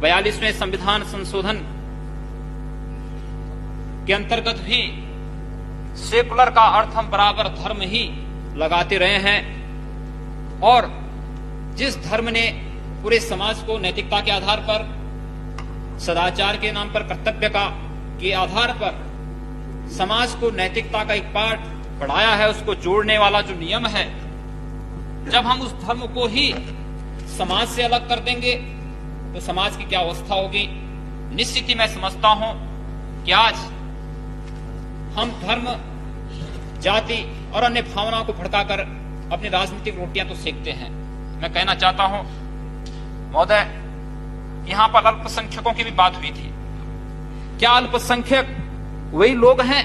42वें संविधान संशोधन के अंतर्गत भी सेकुलर का अर्थ हम बराबर धर्म ही लगाते रहे हैं और जिस धर्म ने पूरे समाज को नैतिकता के आधार पर, सदाचार के नाम पर, कर्तव्य का के आधार पर समाज को नैतिकता का एक पाठ पढ़ाया है, उसको जोड़ने वाला जो नियम है, जब हम उस धर्म को ही समाज से अलग कर देंगे तो समाज की क्या अवस्था होगी। निश्चित ही मैं समझता हूं कि आज हम धर्म, जाति और अन्य भावनाओं को भड़काकर अपनी राजनीतिक रोटियां तो सेकते हैं। मैं कहना चाहता हूं महोदय, यहां पर अल्पसंख्यकों की भी बात हुई थी। क्या अल्पसंख्यक वही लोग हैं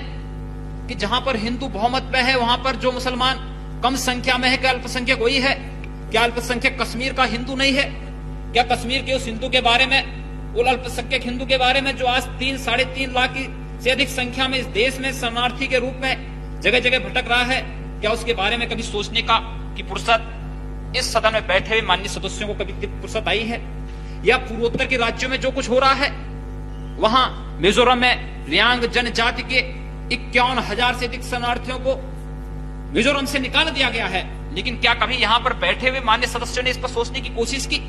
कि जहां पर हिंदू बहुमत में है वहां पर जो मुसलमान कम संख्या में है, क्या अल्पसंख्यक वही है? क्या अल्पसंख्यक कश्मीर का हिंदू नहीं है? क्या कश्मीर के उस हिंदू के बारे में, उन अल्पसंख्यक हिंदू के बारे में जो आज 3-3.5 लाख की से अधिक संख्या में इस देश में शरणार्थी के रूप में जगह जगह भटक रहा है, क्या उसके बारे में कभी सोचने का कि फुर्सत इस सदन में बैठे हुए माननीय सदस्यों को कभी फुर्सत आई है? या पूर्वोत्तर के राज्यों में जो कुछ हो रहा है, वहां मिजोरम में रियांग जनजाति के 51,000 से अधिक शरणार्थियों को मिजोरम से निकाल दिया गया है, लेकिन क्या कभी यहां पर बैठे हुए माननीय सदस्यों ने इस पर सोचने की कोशिश की?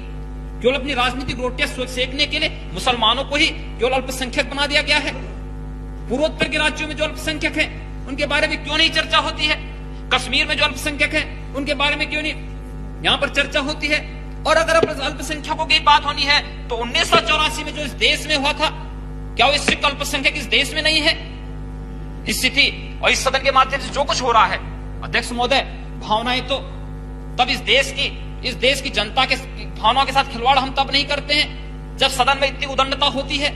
केवल अपनी राजनीतिक रोटियां सेकने के लिए मुसलमानों को ही केवल अल्पसंख्यक बना दिया गया है। पूर्वोत्तर के राज्यों में जो अल्पसंख्यक हैं उनके बारे में क्यों नहीं चर्चा होती है? कश्मीर में जो अल्पसंख्यक हैं उनके बारे में क्यों नहीं यहां पर चर्चा होती है? और अगर अल्पसंख्यकों की बात होनी है तो 1984 में जो इस देश में हुआ था, क्या वो सिख अल्पसंख्यक इस देश में नहीं है? इस स्थिति और इस सदन के माध्यम से जो कुछ हो रहा है, अध्यक्ष महोदय, भावनाएं तो तब इस देश की जनता के भावनाओं के साथ खिलवाड़ हम तब नहीं करते हैं जब सदन में इतनी उदंडता होती है।